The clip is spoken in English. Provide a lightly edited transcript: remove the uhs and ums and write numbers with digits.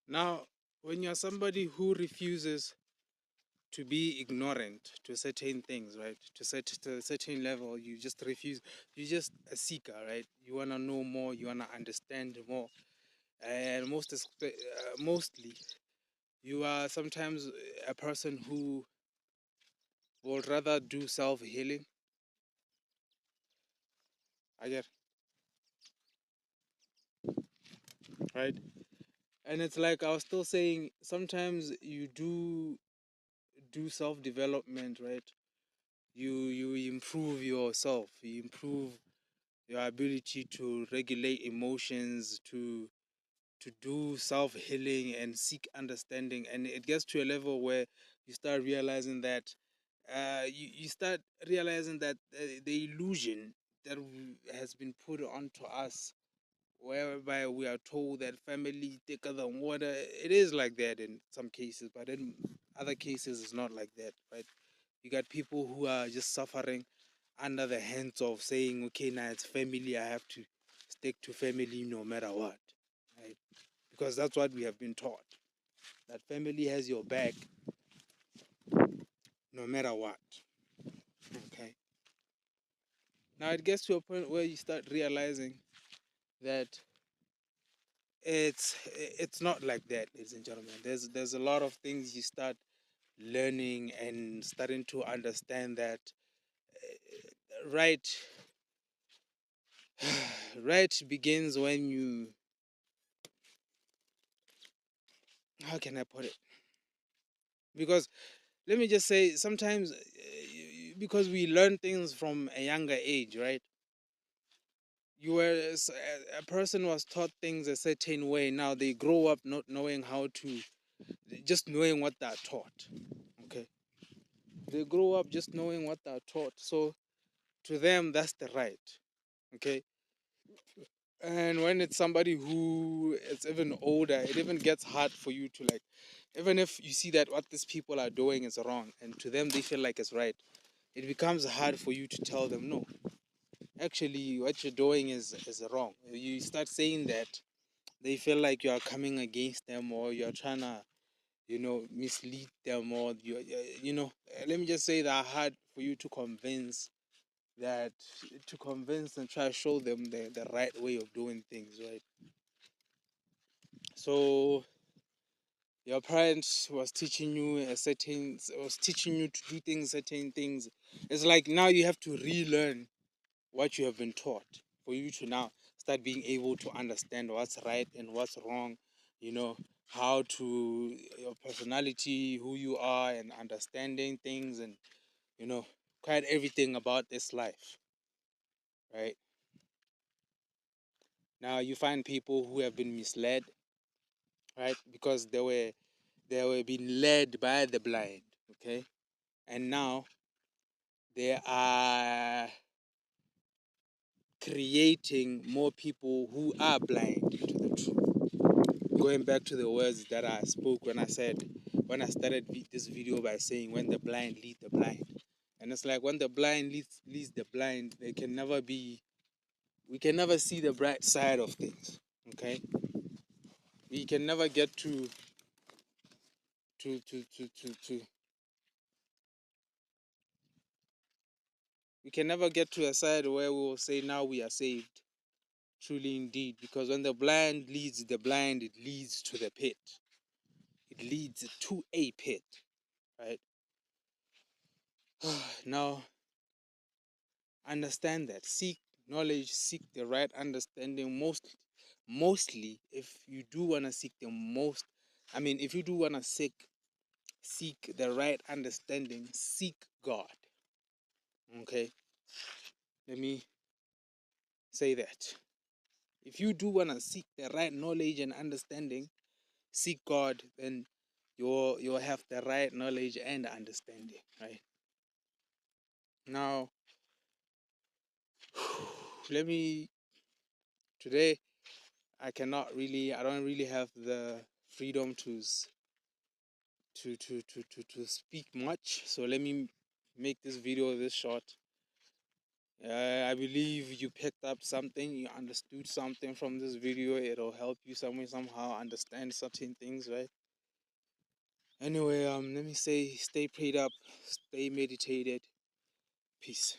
Now, when you're somebody who refuses to be ignorant to certain things, right? To a certain level, you just refuse. You're just a seeker, right? You wanna know more. You wanna understand more, and mostly, you are sometimes a person who would rather do self healing. I get right, and it's like I was still saying. Sometimes you do self development, right? You improve yourself. You improve your ability to regulate emotions, to do self healing and seek understanding, and it gets to a level where you start realizing that you start realizing that the illusion that has been put onto us, whereby we are told that family thicker than water. It is like that in some cases, but in other cases it's not like that, right? You got people who are just suffering under the hands of saying, okay, now it's family, I have to stick to family no matter what, right? Because that's what we have been taught, that family has your back no matter what. Okay. Now it gets to a point where you start realizing that it's not like that, ladies and gentlemen. There's a lot of things you start learning and starting to understand that right right begins when you, how can I put it? Because let me just say, sometimes because we learn things from a younger age, right? You were a person was taught things a certain way. Now they grow up not knowing how to, just knowing what they're taught. Okay, they grow up just knowing what they're taught. So to them, that's the right. Okay, and when it's somebody who is even older, it even gets hard for you to like, even if you see that what these people are doing is wrong, and to them they feel like it's right, it becomes hard for you to tell them no. Actually, what you're doing is wrong. You start saying that, they feel like you are coming against them, or you're trying to, mislead them, or let me just say that hard for you to convince, that to convince and try to show them the right way of doing things, right? So your parents was teaching you to do things, certain things. It's like now you have to relearn what you have been taught, for you to now start being able to understand what's right and what's wrong, you know, how to, your personality, who you are, and understanding things, and, quite everything about this life, right? Now you find people who have been misled, right? Because they were being led by the blind, okay? And now they are creating more people who are blind to the truth. Going back to the words that I spoke when I started this video by saying, when the blind lead the blind. And it's like, when the blind leads the blind, we can never see the bright side of things. Okay? We can never get to we can never get to a side where we will say now we are saved. Truly indeed. Because when the blind leads the blind, it leads to the pit. It leads to a pit. Right? Now understand that, seek knowledge, seek the right understanding. Mostly, if you do want to seek the most, if you do want to seek the right understanding, seek God. Okay, let me say that. If you do want to seek the right knowledge and understanding, seek God, then you'll have the right knowledge and understanding, right? Now let me today, I don't really have the freedom to speak much. So let me make this video this short. I believe you picked up something, you understood something from this video. It'll help you somehow understand certain things, right? Anyway, let me say, stay prayed up, stay meditated. Peace.